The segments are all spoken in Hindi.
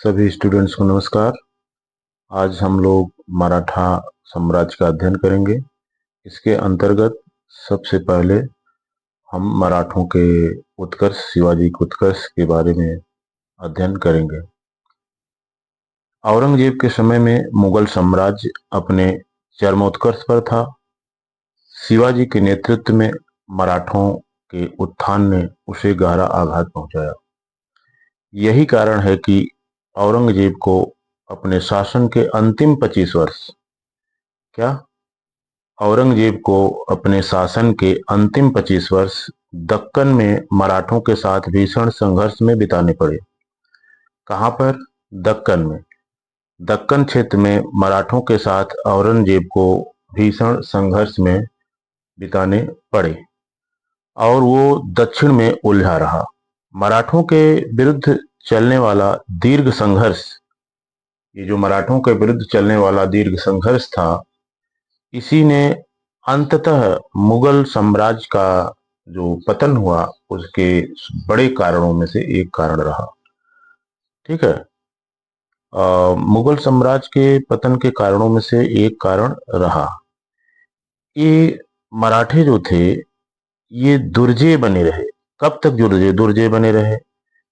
सभी स्टूडेंट्स को नमस्कार। आज हम लोग मराठा साम्राज्य का अध्ययन करेंगे। इसके अंतर्गत सबसे पहले हम मराठों के उत्कर्ष, शिवाजी के उत्कर्ष के बारे में अध्ययन करेंगे। औरंगजेब के समय में मुगल साम्राज्य अपने चरमोत्कर्ष पर था। शिवाजी के नेतृत्व में मराठों के उत्थान ने उसे गहरा आघात पहुंचाया। यही कारण है कि औरंगजेब को अपने शासन के अंतिम 25 वर्ष औरंगजेब को अपने शासन के अंतिम 25 वर्ष दक्कन में मराठों के साथ भीषण संघर्ष में बिताने पड़े। कहां पर? दक्कन में। दक्कन क्षेत्र में मराठों के साथ औरंगजेब को भीषण संघर्ष में बिताने पड़े और वो दक्षिण में उलझा रहा। मराठों के विरुद्ध चलने वाला दीर्घ संघर्ष, ये जो मराठों के विरुद्ध चलने वाला दीर्घ संघर्ष था, इसी ने अंततः मुगल साम्राज्य का जो पतन हुआ उसके बड़े कारणों में से एक कारण रहा। ठीक है। मुगल साम्राज्य के पतन के कारणों में से एक कारण रहा। ये मराठे जो थे ये दुर्जय बने रहे। कब तक दुर्जय बने रहे?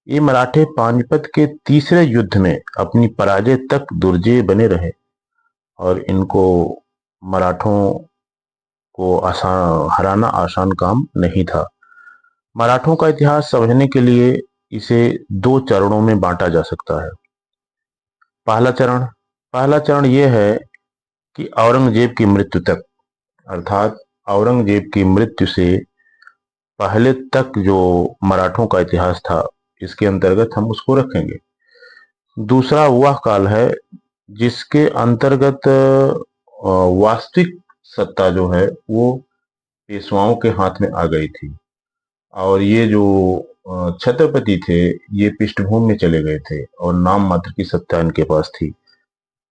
ये मराठे पानीपत के तीसरे युद्ध में अपनी पराजय तक दुर्जय बने रहे और इनको मराठों को हराना आसान काम नहीं था। मराठों का इतिहास समझने के लिए इसे दो चरणों में बांटा जा सकता है। पहला चरण यह है कि औरंगजेब की मृत्यु तक, अर्थात औरंगजेब की मृत्यु से पहले तक जो मराठों का इतिहास था, इसके अंतर्गत हम उसको रखेंगे। दूसरा वह काल है जिसके अंतर्गत वास्तविक सत्ता जो है वो पेशवाओं के हाथ में आ गई थी और ये जो छत्रपति थे ये पृष्ठभूमि में चले गए थे और नाम मात्र की सत्ता इनके पास थी।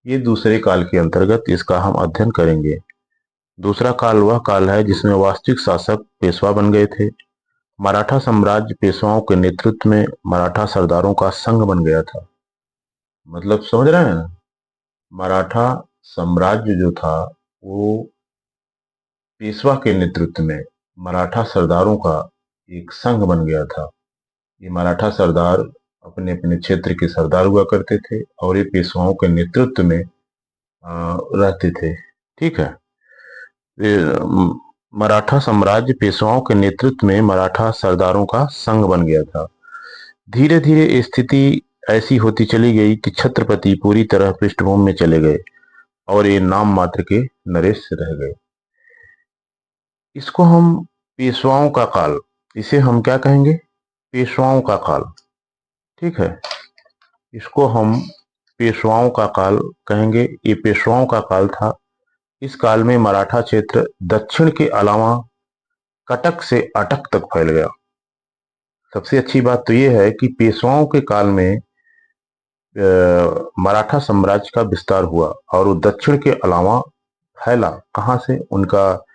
ये दूसरे काल के अंतर्गत इसका हम अध्ययन करेंगे। दूसरा काल वह काल है जिसमें वास्तविक शासक पेशवा बन गए थे। मराठा साम्राज्य पेशवाओं के नेतृत्व में मराठा सरदारों का संघ बन गया था। मतलब समझ रहे हैं ना? मराठा साम्राज्य जो था वो पेशवा के नेतृत्व में मराठा सरदारों का एक संघ बन गया था। ये मराठा सरदार अपने अपने क्षेत्र के सरदार हुआ करते थे और ये पेशवाओं के नेतृत्व में रहते थे। ठीक है। मराठा साम्राज्य पेशवाओं के नेतृत्व में मराठा सरदारों का संघ बन गया था। धीरे धीरे स्थिति ऐसी होती चली गई कि छत्रपति पूरी तरह पृष्ठभूमि में चले गए और ये नाम मात्र के नरेश रह गए। इसको हम पेशवाओं का काल, इसे हम क्या कहेंगे? पेशवाओं का काल। ठीक है। इसको हम पेशवाओं का काल कहेंगे। ये पेशवाओं का काल था। इस काल में मराठा क्षेत्र दक्षिण के अलावा कटक से अटक तक फैल गया। सबसे अच्छी बात तो यह है कि पेशवाओं के काल में मराठा साम्राज्य का विस्तार हुआ और वो दक्षिण के अलावा फैला। कहां से? उनका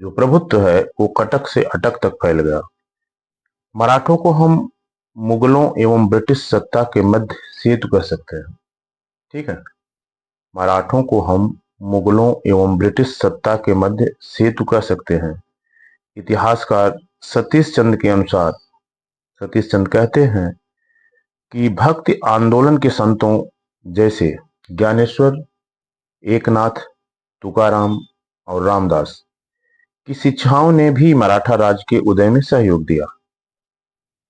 जो प्रभुत्व है वो कटक से अटक तक फैल गया। मराठों को हम मुगलों एवं ब्रिटिश सत्ता के मध्य सेतु कर सकते हैं। ठीक है। मराठों को हम मुगलों एवं ब्रिटिश सत्ता के मध्य सेतु कर सकते हैं। इतिहासकार सतीश चंद्र के अनुसार, सतीश चंद्र कहते हैं कि भक्ति आंदोलन के संतों जैसे ज्ञानेश्वर, एकनाथ, तुकाराम और रामदास की शिक्षाओं ने भी मराठा राज्य के उदय में सहयोग दिया।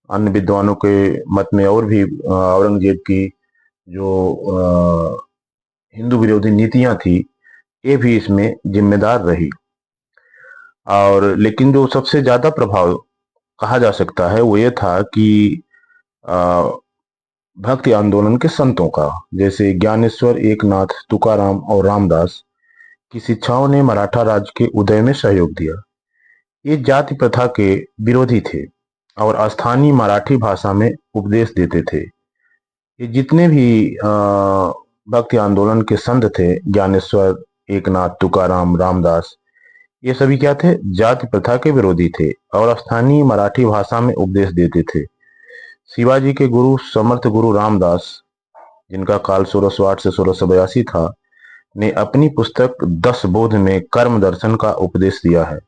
अन्य विद्वानों के मत में और भी औरंगजेब की जो हिंदू विरोधी नीतियां थी ये भी इसमें जिम्मेदार रही। और लेकिन जो सबसे ज्यादा प्रभाव कहा जा सकता है वो ये था कि भक्ति आंदोलन के संतों का, जैसे ज्ञानेश्वर, एकनाथ, तुकाराम और रामदास की शिक्षाओं ने मराठा राज्य के उदय में सहयोग दिया। ये जाति प्रथा के विरोधी थे और स्थानीय मराठी भाषा में उपदेश देते थे। ये जितने भी भक्ति आंदोलन के संत थे, ज्ञानेश्वर, एकनाथ, तुकाराम, रामदास, ये सभी क्या थे? जाति प्रथा के विरोधी थे और स्थानीय मराठी भाषा में उपदेश देते थे। शिवाजी के गुरु समर्थ गुरु रामदास जिनका काल 1608 से 1682 था, ने अपनी पुस्तक 10 बोध में कर्म दर्शन का उपदेश दिया है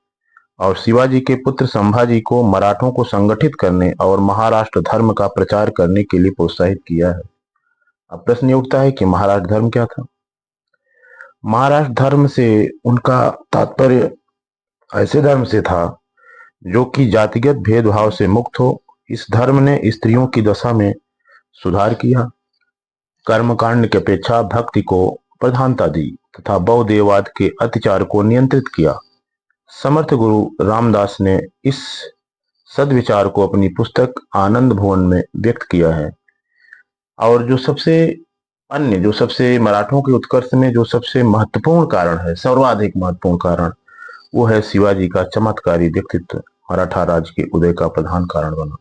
और शिवाजी के पुत्र संभाजी को मराठों को संगठित करने और महाराष्ट्र धर्म का प्रचार करने के लिए प्रोत्साहित किया है। अब प्रश्न ये उठता है कि महाराष्ट्र धर्म क्या था? महाराष्ट्र धर्म से उनका तात्पर्य ऐसे धर्म से था जो कि जातिगत भेदभाव से मुक्त हो। इस धर्म ने स्त्रियों की दशा में सुधार किया, कर्मकांड की अपेक्षा भक्ति को प्रधानता दी तथा बहुदेववाद के अत्याचार को नियंत्रित किया। समर्थ गुरु रामदास ने इस सदविचार को अपनी पुस्तक आनंद भुवन में व्यक्त किया है। और जो सबसे मराठों के उत्कर्ष में जो सबसे महत्वपूर्ण कारण है, सर्वाधिक महत्वपूर्ण कारण, वो है शिवाजी का चमत्कारी व्यक्तित्व मराठा राज्य के उदय का प्रधान कारण बना।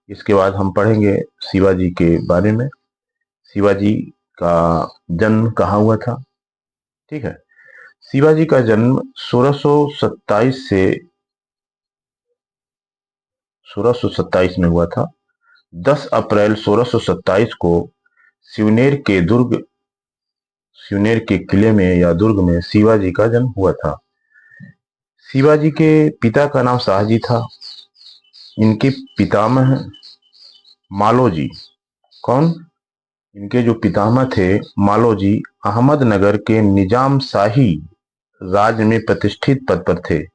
इसके बाद हम पढ़ेंगे शिवाजी के बारे में। शिवाजी का जन्म कहाँ हुआ था? ठीक है, शिवाजी का जन्म 1627 में हुआ था। 10 अप्रैल 1627 को सिवनेर के किले में या दुर्ग में शिवाजी का जन्म हुआ था। शिवाजी के पिता का नाम शाहजी था। इनके पितामह मालोजी, कौन? इनके जो पितामह थे मालोजी अहमदनगर के निजाम शाही राज में प्रतिष्ठित पद पर थे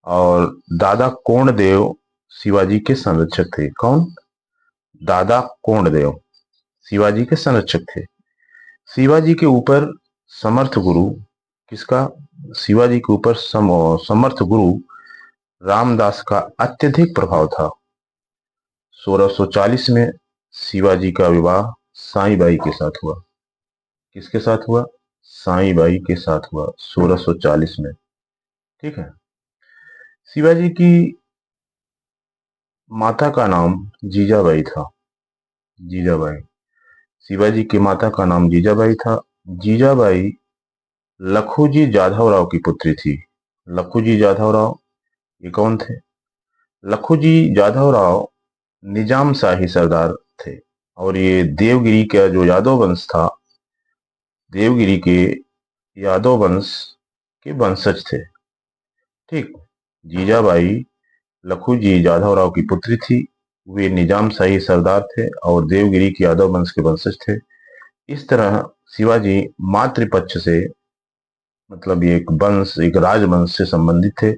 और दादा कोंडदेव शिवाजी के संरक्षक थे। कौन? दादा कोंडदेव शिवाजी के संरक्षक थे। शिवाजी के ऊपर समर्थ गुरु किसका? शिवाजी के ऊपर समर्थ गुरु रामदास का अत्यधिक प्रभाव था। 1640 में शिवाजी का विवाह साईबाई के साथ हुआ। किसके साथ हुआ? साईबाई के साथ हुआ 1640 में। ठीक है, शिवाजी की माता का नाम जीजाबाई था। जीजाबाई, शिवाजी की माता का नाम जीजाबाई था। जीजाबाई लखूजी जाधव राव की पुत्री थी। लखूजी जाधव राव ये कौन थे? लखूजी जाधव राव निजाम शाही सरदार थे और ये देवगिरी का जो यादव वंश था, देवगिरी के यादव वंश के वंशज थे। ठीक, जीजाबाई लखूजी जाधव राव की पुत्री थी। वे निजाम शाही सरदार थे और देवगिरी के यादव वंश के वंशज थे। इस तरह शिवाजी मातृपक्ष से, मतलब ये एक राजवंश से संबंधित थे,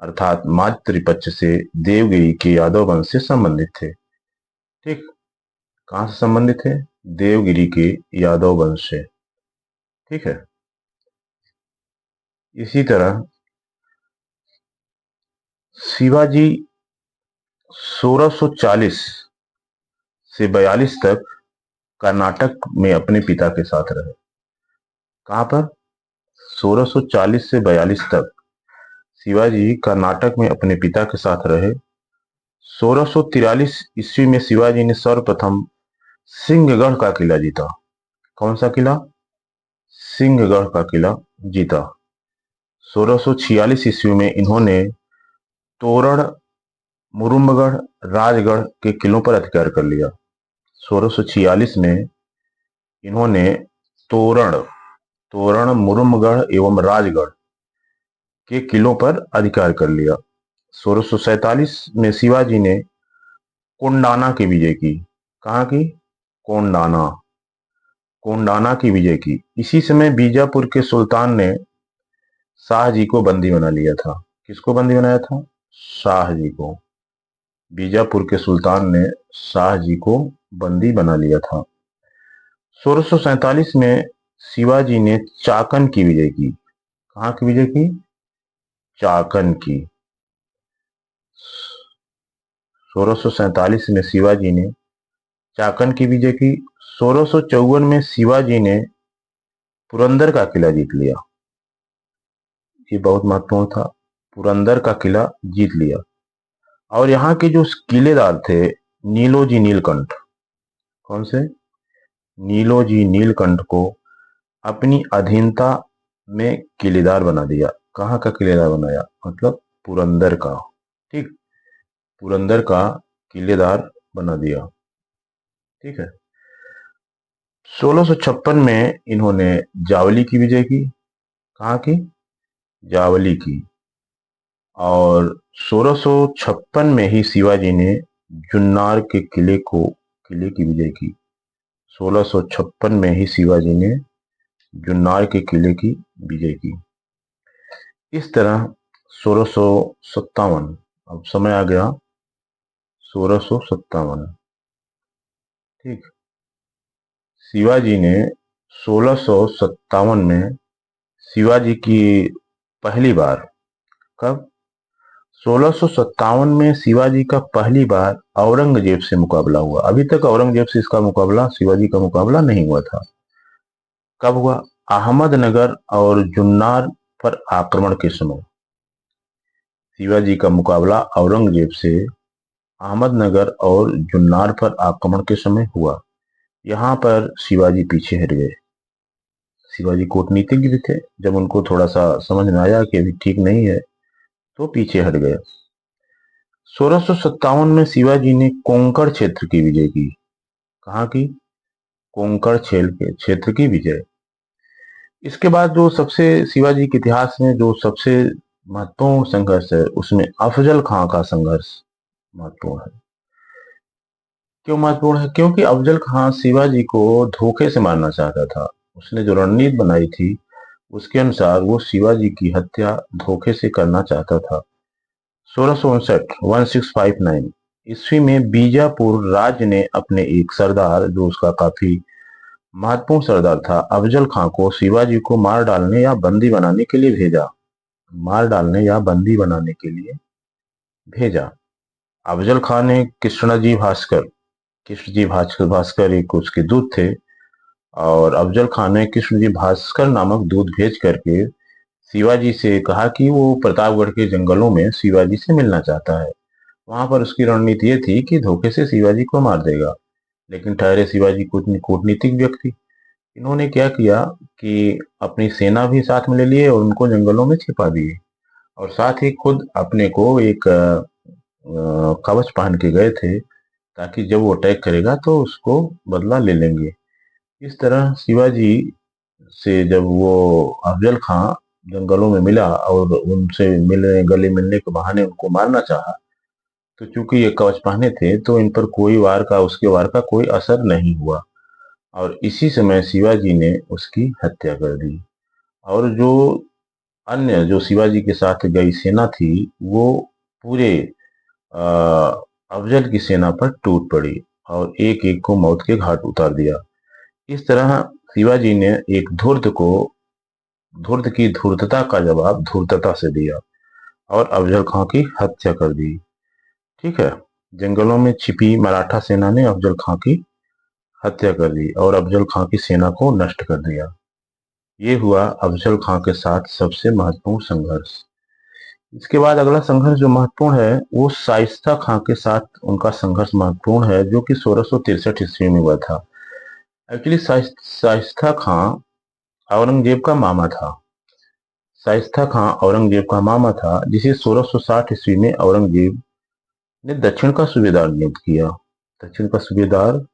अर्थात मातृपक्ष से देवगिरी के यादव वंश से संबंधित थे। ठीक, कहां से संबंधित थे? देवगिरी के यादव वंश से। ठीक है, इसी तरह शिवाजी 1640 से 42 तक कर्नाटक में अपने पिता के साथ रहे। कहां पर? 1640 से 42 तक शिवाजी कर्नाटक में अपने पिता के साथ रहे। 1643 ईस्वी में शिवाजी ने सर्वप्रथम सिंहगढ़ का किला जीता। कौन सा किला? सिंहगढ़ का किला जीता। 1646 ईस्वी में इन्होंने तोरण, मुरुम्बगढ़, राजगढ़ के किलों पर अधिकार कर लिया। 1646 में इन्होंने तोरण, मुरुम्बगढ़ एवं राजगढ़ के किलों पर अधिकार कर लिया। 1647 में शिवाजी ने कोंडाना की विजय की। कहाँ की? कोंडाना की विजय की। इसी समय बीजापुर के सुल्तान ने शाहजी को बंदी बना लिया था। किसको बंदी बनाया था? शाहजी को। बीजापुर के सुल्तान ने शाहजी को बंदी बना लिया था। 1647 में शिवाजी ने चाकन की विजय की। कहाँ की विजय की? चाकन की। 1647 में शिवाजी ने चाकन की विजय की। 1654 में शिवाजी ने पुरंदर का किला जीत लिया। ये बहुत महत्वपूर्ण था, पुरंदर का किला जीत लिया। और यहाँ के जो किलेदार थे नीलोजी नीलकंठ, कौन से? नीलोजी नीलकंठ को अपनी अधीनता में किलेदार बना दिया। कहाँ का किलेदार बनाया? मतलब पुरंदर का। ठीक, पुरंदर का किलेदार बना दिया। ठीक है, 1656 में इन्होंने जावली की विजय की। कहाँ की? जावली की। और 1656 में ही शिवाजी ने जुन्नार के किले की विजय की। 1656 में ही शिवाजी ने जुन्नार के किले की विजय की। इस तरह 1657, अब समय आ गया 1657। ठीक, शिवाजी ने 1657 में शिवाजी की पहली बार, कब? 1657 में शिवाजी का पहली बार औरंगजेब से मुकाबला हुआ। अभी तक औरंगजेब से इसका मुकाबला, शिवाजी का मुकाबला नहीं हुआ था। कब हुआ? अहमदनगर और जुन्नार पर आक्रमण के समय शिवाजी का मुकाबला औरंगजेब से अहमदनगर और जुन्नार पर आक्रमण के समय हुआ। यहाँ पर शिवाजी पीछे हट गए। शिवाजी कूटनीतिज्ञ भी थे, जब उनको थोड़ा सा समझ में आया कि अभी ठीक नहीं है तो पीछे हट गए। 1657 में शिवाजी ने कोंकण क्षेत्र की विजय की। कहाँ की? कोंकण क्षेत्र की विजय। इसके बाद जो सबसे शिवाजी के इतिहास में जो सबसे महत्वपूर्ण संघर्ष है, उसमें अफजल खां का संघर्ष महत्वपूर्ण है। क्यों महत्वपूर्ण है? क्योंकि अफजल खां शिवाजी को धोखे से मारना चाहता था। उसने जो रणनीति बनाई थी उसके अनुसार वो शिवाजी की हत्या धोखे से करना चाहता था। 1659 ईस्वी में बीजापुर राज्य ने अपने एक सरदार, जो उसका काफी महत्वपूर्ण सरदार था, अफजल खां को शिवाजी को मार डालने या बंदी बनाने के लिए भेजा। मार डालने या बंदी बनाने के लिए भेजा। अफजल खां ने कृष्णजी भास्कर एक उसके दूत थे, और अफजल खान ने कृष्णजी भास्कर नामक दूत भेज करके शिवाजी से कहा कि वो प्रतापगढ़ के जंगलों में शिवाजी से मिलना चाहता है। वहां पर उसकी रणनीति ये थी कि धोखे से शिवाजी को मार देगा। लेकिन ठहरे शिवाजी कूटनीतिक व्यक्ति, इन्होंने क्या किया कि अपनी सेना भी साथ में ले लिए और उनको जंगलों में छिपा दिए, और साथ ही खुद अपने को एक कवच पहन के गए थे, ताकि जब वो अटैक करेगा तो उसको बदला ले लेंगे। इस तरह शिवाजी से जब वो अफजल खां जंगलों में मिला और उनसे गले मिलने के बहाने उनको मारना चाहा, तो चूंकि ये कवच पहने थे तो इन पर उसके वार का कोई असर नहीं हुआ, और इसी समय शिवाजी ने उसकी हत्या कर दी। और जो अन्य जो शिवाजी के साथ गई सेना थी, वो पूरे अफजल की सेना पर टूट पड़ी और एक एक को मौत के घाट उतार दिया। इस तरह शिवाजी ने एक धूर्त की धूर्तता का जवाब धूर्तता से दिया और अफजल खां की हत्या कर दी। ठीक है, जंगलों में छिपी मराठा सेना ने अफजल खां की हत्या कर दी और अफजल खां की सेना को नष्ट कर दिया। ये हुआ अफजल खां के साथ सबसे महत्वपूर्ण संघर्ष। इसके बाद अगला संघर्ष जो महत्वपूर्ण है वो शाइस्ता खां के साथ उनका संघर्ष महत्वपूर्ण है, जो कि 1663 ईस्वी में हुआ था। एक्चुअली शाइस्ता खां औरंगजेब का मामा था। शाइस्ता खां औरंगजेब का मामा था, जिसे 1660 ईस्वी में औरंगजेब ने दक्षिण का सूबेदार नियुक्त किया। दक्षिण का सूबेदार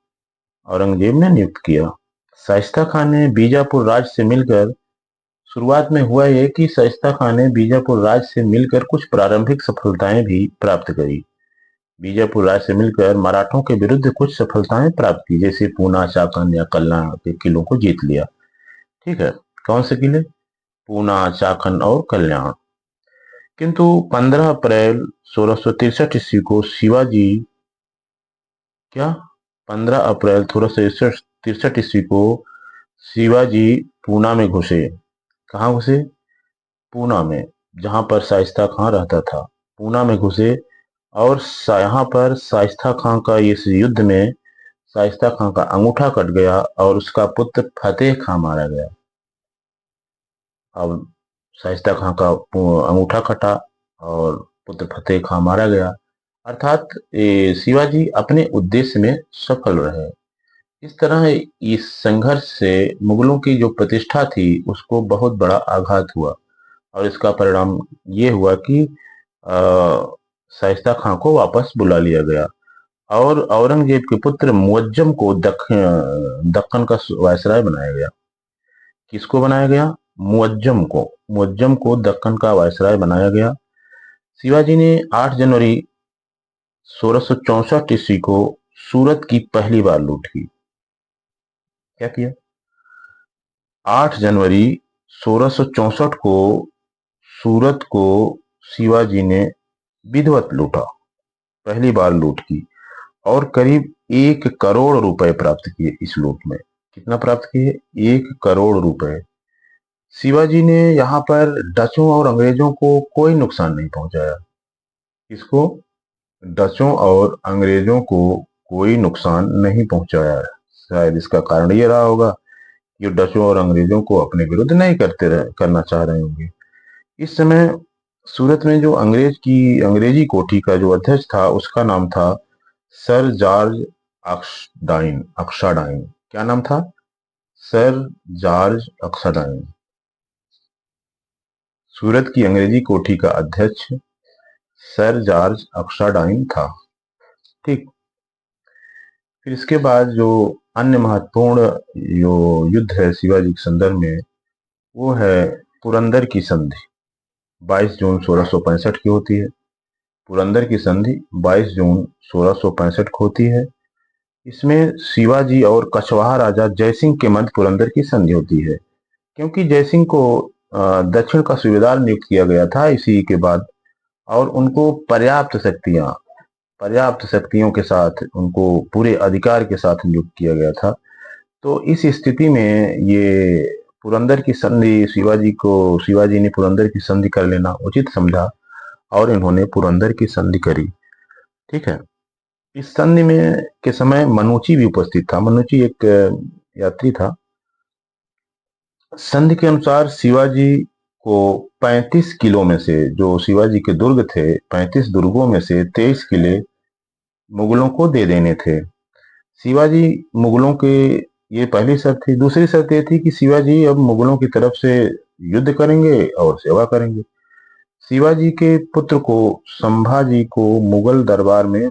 औरंगजेब ने नियुक्त किया। शाइस्ता खां ने बीजापुर राज्य से मिलकर, शुरुआत में हुआ यह कि शाइस्ता खां ने बीजापुर राज्य से मिलकर कुछ प्रारंभिक सफलताएं भी प्राप्त करी। बीजापुर राज्य से मिलकर मराठों के विरुद्ध कुछ सफलताएं प्राप्त की, जैसे पूना, चाकन या कल्याण के किलों को जीत लिया। ठीक है, कौन से किले? पूना, चाकन और कल्याण। किंतु 15 अप्रैल 1663 ईस्वी को शिवाजी, क्या 15 अप्रैल 1663 ईस्वी को शिवाजी पूना में घुसे। कहाँ घुसे? पूना में, जहां पर शाइस्ता खां रहता था। पूना में घुसे और यहाँ पर शाइस्ता खां का इस युद्ध में शाइस्ता खां का अंगूठा कट गया और उसका पुत्र फतेह खां मारा गया। अब शाइस्ता खां का अंगूठा कटा और पुत्र फतेह खां मारा गया, अर्थात शिवाजी अपने उद्देश्य में सफल रहे। इस तरह इस संघर्ष से मुगलों की जो प्रतिष्ठा थी उसको बहुत बड़ा आघात हुआ, और इसका परिणाम ये हुआ कि शाइस्ता खां को वापस बुला लिया गया। और औरंगजेब के पुत्र मुअज्जम को दक्कन का वायसराय बनाया गया। किसको बनाया गया? मुअज्जम को दक्कन का वायसराय बनाया गया। शिवाजी ने 8 जनवरी 1664 ईस्वी को सूरत की पहली बार लूट की। क्या किया? 8 जनवरी 1664 को सूरत को शिवाजी ने विधिवत लूटा, पहली बार लूट की, और करीब 1 करोड़ रुपए प्राप्त किए इस लूट में। कितना प्राप्त किए? 1 करोड़ रुपए। शिवाजी ने यहाँ पर डचों और अंग्रेजों को कोई नुकसान नहीं पहुंचाया। किसको? डचों और अंग्रेजों को कोई नुकसान नहीं पहुंचाया। शायद इसका कारण ये रहा होगा कि डचों और अंग्रेजों को अपने विरुद्ध नहीं करना चाह रहे होंगे। इस समय सूरत में जो अंग्रेजी कोठी का जो अध्यक्ष था उसका नाम था सर जॉर्ज अक्साडाइन। क्या नाम था? Sir George अक्साडाइन। सूरत की अंग्रेजी कोठी का अध्यक्ष सर जॉर्ज अक्साडाइन था। ठीक। फिर इसके बाद जो अन्य महत्वपूर्ण जो युद्ध है शिवाजी के संदर्भ में, वो है पुरंदर की संधि। 22 जून 1665 की होती है। पुरंदर की संधि 22 जून 1665 को होती है। इसमें शिवाजी और कछवाहा राजा जयसिंह के मध्य पुरंदर की संधि होती है, क्योंकि जयसिंह को दक्षिण का सूबेदार नियुक्त किया गया था इसी के बाद, और उनको पर्याप्त शक्तियों के साथ, उनको पूरे अधिकार के साथ नियुक्त किया गया था। तो इस स्थिति में ये पुरंदर की संधि शिवाजी ने पुरंदर की संधि कर लेना उचित समझा और इन्होंने पुरंदर की संधि करी। ठीक है। इस संधि में के समय मनुची भी उपस्थित था। मनुची एक यात्री था। संधि के अनुसार शिवाजी को 35 किलो में से, जो शिवाजी के दुर्ग थे, 35 दुर्गों में से 23 किले मुगलों को दे देने थे। शिवाजी मुगलों के, ये पहली शर्त थी। दूसरी शर्त ये थी कि शिवाजी अब मुगलों की तरफ से युद्ध करेंगे और सेवा करेंगे। शिवाजी के पुत्र को, संभाजी को, मुगल दरबार में,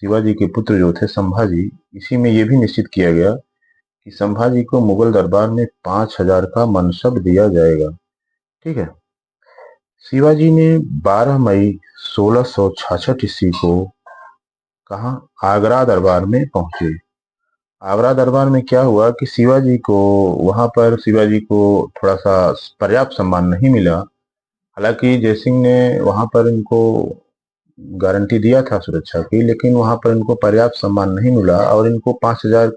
शिवाजी के पुत्र जो थे संभाजी, इसी में यह भी निश्चित किया गया कि संभाजी को मुगल दरबार में 5,000 का मनसब दिया जाएगा। ठीक है। शिवाजी ने 12 मई 1666 ईस्वी को कहा? आगरा दरबार में पहुंचे। आगरा दरबार में क्या हुआ कि शिवाजी को थोड़ा सा पर्याप्त सम्मान नहीं मिला। हालांकि जयसिंह ने वहां पर इनको गारंटी दिया था सुरक्षा की, लेकिन वहां पर इनको पर्याप्त सम्मान नहीं मिला और इनको 5,000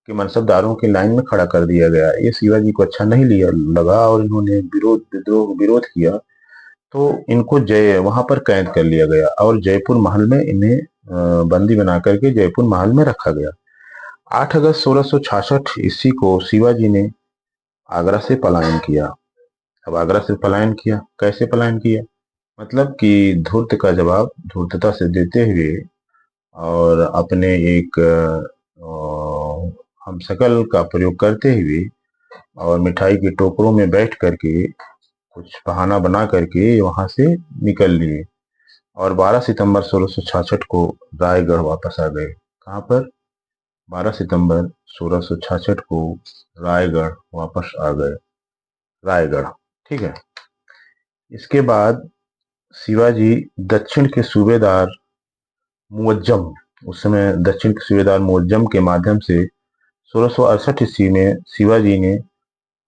के मनसबदारों की लाइन में खड़ा कर दिया गया। ये शिवाजी को अच्छा नहीं लगा और इन्होंने विरोध किया। तो इनको वहां पर कैद कर लिया गया और जयपुर महल में इन्हें बंदी बना करके जयपुर महल में रखा गया। 8 अगस्त 1666 ईस्वी को शिवाजी ने आगरा से पलायन किया। अब आगरा से पलायन किया, कैसे पलायन किया? मतलब कि धूर्त का जवाब धूर्तता से देते हुए और अपने एक हमशक्ल का प्रयोग करते हुए और मिठाई के टोकरों में बैठ करके कुछ बहाना बना करके वहां से निकल लिए और 12 सितंबर 1666 को रायगढ़ वापस आ गए। कहां पर? 12 सितंबर 1666 को रायगढ़ वापस आ गए। रायगढ़। ठीक है। इसके बाद शिवाजी दक्षिण के सूबेदार मुअज्जम, उस समय दक्षिण के सूबेदार मुअज्जम के माध्यम से 1668 ईस्वी में शिवाजी ने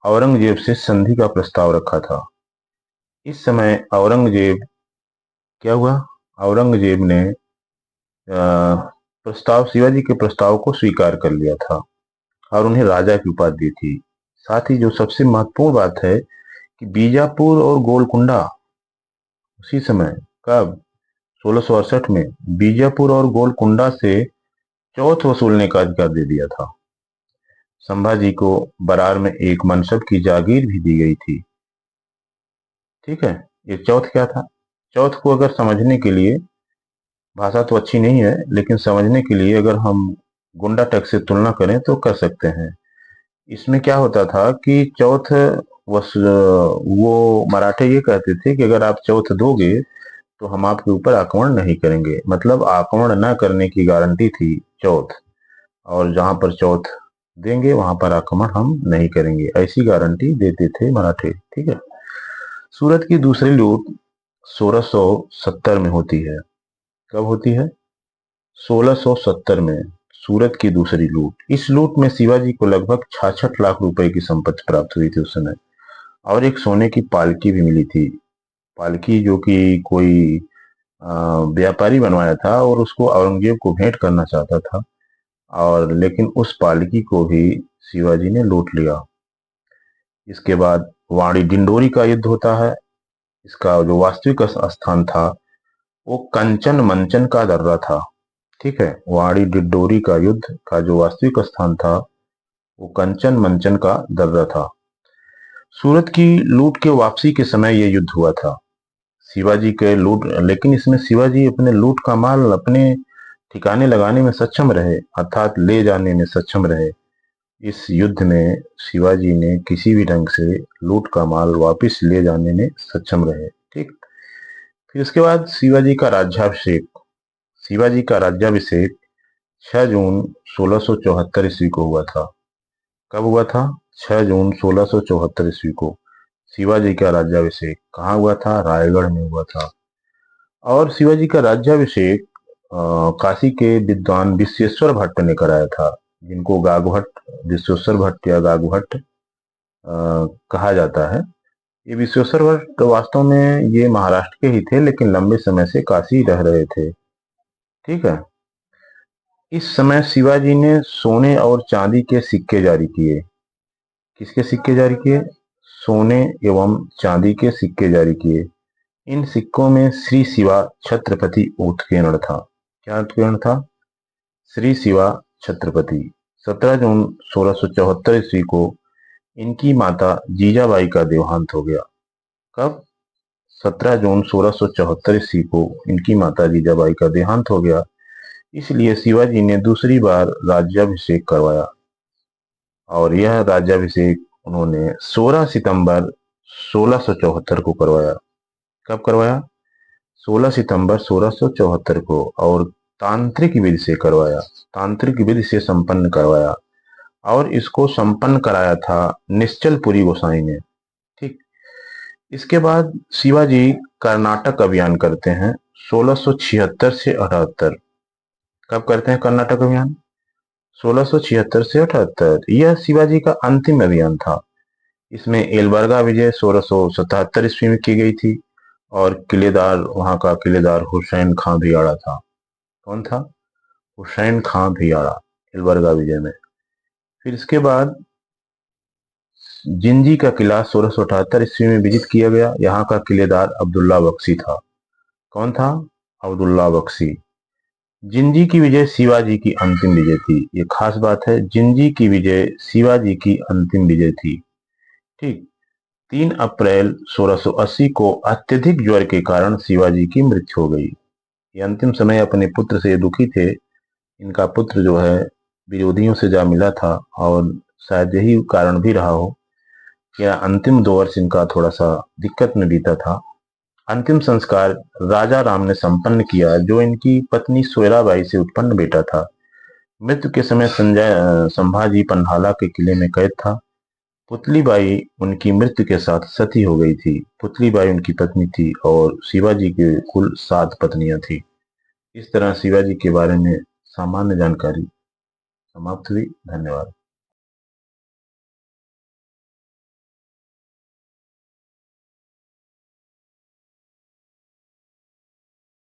औरंगजेब से संधि का प्रस्ताव रखा था। इस समय क्या हुआ? औरंगजेब ने शिवाजी के प्रस्ताव को स्वीकार कर लिया था और उन्हें राजा की उपाधि दी थी। साथ ही जो सबसे महत्वपूर्ण बात है कि बीजापुर और गोलकुंडा उसी समय, कब? 1668 में बीजापुर और गोलकुंडा से चौथ वसूलने का अधिकार दे दिया था। संभाजी को बरार में एक मनसब की जागीर भी दी गई थी। ठीक है। ये चौथ क्या था? चौथ को अगर समझने के लिए, भाषा तो अच्छी नहीं है लेकिन समझने के लिए अगर हम गुंडा टैक्स से तुलना करें तो कर सकते हैं। इसमें क्या होता था कि चौथ वो मराठे ये कहते थे कि अगर आप चौथ दोगे तो हम आपके ऊपर आक्रमण नहीं करेंगे। मतलब आक्रमण न करने की गारंटी थी चौथ, और जहां पर चौथ देंगे वहां पर आक्रमण हम नहीं करेंगे, ऐसी गारंटी देते थे मराठे। ठीक है। सूरत की दूसरी लूट 1670 में होती है। कब होती है? 1670 में सूरत की दूसरी लूट। इस लूट में शिवाजी को लगभग 66 लाख रुपए की संपत्ति प्राप्त हुई थी उस समय, और एक सोने की पालकी भी मिली थी। पालकी जो कि कोई व्यापारी बनवाया था और उसको औरंगजेब को भेंट करना चाहता था, और लेकिन उस पालकी को भी शिवाजी ने लूट लिया। इसके बाद वाड़ी डिंडोरी का युद्ध होता है। इसका जो वास्तविक स्थान था वो कंचन मंचन का दर्रा था। ठीक है। वाड़ी डिंडोरी का युद्ध का जो वास्तविक स्थान था वो कंचन मंचन का दर्रा था। सूरत की लूट के वापसी के समय यह युद्ध हुआ था। शिवाजी के लूट, लेकिन इसमें शिवाजी अपने लूट का माल अपने ठिकाने लगाने में सक्षम रहे, अर्थात ले जाने में सक्षम रहे। इस युद्ध में शिवाजी ने किसी भी ढंग से लूट का माल वापस ले जाने में सक्षम रहे। ठीक। फिर इसके बाद शिवाजी का राज्याभिषेक। शिवाजी का राज्याभिषेक 6 जून 1674 ईस्वी को हुआ था। कब हुआ था? 6 जून 1674 ईस्वी को शिवाजी का राज्याभिषेक कहाँ हुआ था? रायगढ़ में हुआ था। और शिवाजी का राज्याभिषेक काशी के विद्वान विश्वेश्वर भट्ट ने कराया था, जिनको गागभट्ट, विश्वेश्वर भट्ट या गागभट्ट कहा जाता है। ये विश्वेश्वर भट्ट वास्तव में ये महाराष्ट्र के ही थे, लेकिन लंबे समय से काशी रह रहे थे। ठीक है। इस समय शिवाजी ने सोने और चांदी के सिक्के जारी किए। किसके सिक्के जारी किए? सोने एवं चांदी के सिक्के जारी किए। इन सिक्कों में श्री शिवा छत्रपति उत्कीर्ण था। क्या उत्कीर्ण था? श्री शिवा छत्रपति। 17 जून 1674 ईस्वी को इनकी माता जीजाबाई का देहांत हो गया। कब? 17 जून 1674 ईस्वी को इनकी माता जीजाबाई का देहांत हो गया। इसलिए शिवाजी ने दूसरी बार राज्याभिषेक करवाया, और यह राज्याभिषेक उन्होंने 16 सितंबर 1674 को करवाया। कब करवाया? 16 सितंबर 1674 को, और तांत्रिक विधि से करवाया। तांत्रिक विधि से संपन्न करवाया, और इसको संपन्न कराया था निश्चलपुरी गोसाई ने। ठीक। इसके बाद शिवाजी कर्नाटक अभियान करते हैं 1676 से 78। कब करते हैं कर्नाटक अभियान? 1676 से 78। यह शिवाजी का अंतिम अभियान था। इसमें एलबर्गा विजय 1677 ईस्वी में की गई थी, और किलेदार, वहां का किलेदार हुसैन खां भियाड़ा था। कौन था? हुसैन खां भियाड़ा, एलबर्गा विजय में। फिर इसके बाद जिंजी का किला 1678 ईस्वी में विजित किया गया। यहाँ का किलेदार अब्दुल्ला बख्शी था। कौन था? अब्दुल्ला बख्शी। जिंजी की विजय शिवाजी की अंतिम विजय थी। ये खास बात है, जिंजी की विजय शिवाजी की अंतिम विजय थी। ठीक। 3 अप्रैल 1680 को अत्यधिक ज्वर के कारण शिवाजी की मृत्यु हो गई। ये अंतिम समय अपने पुत्र से दुखी थे। इनका पुत्र जो है विरोधियों से जा मिला था, और शायद यही कारण भी रहा हो कि अंतिम 2 वर्ष इनका थोड़ा सा दिक्कत में बीता था। अंतिम संस्कार राजा राम ने संपन्न किया, जो इनकी पत्नी सोयराबाई से उत्पन्न बेटा था। मृत्यु के समय संभाजी पन्हाला के किले में कैद था। पुतलीबाई उनकी मृत्यु के साथ सती हो गई थी। पुतलीबाई उनकी पत्नी थी, और शिवाजी के कुल 7 पत्नियां थी। इस तरह शिवाजी के बारे में सामान्य जानकारी समाप्त हुई। धन्यवाद।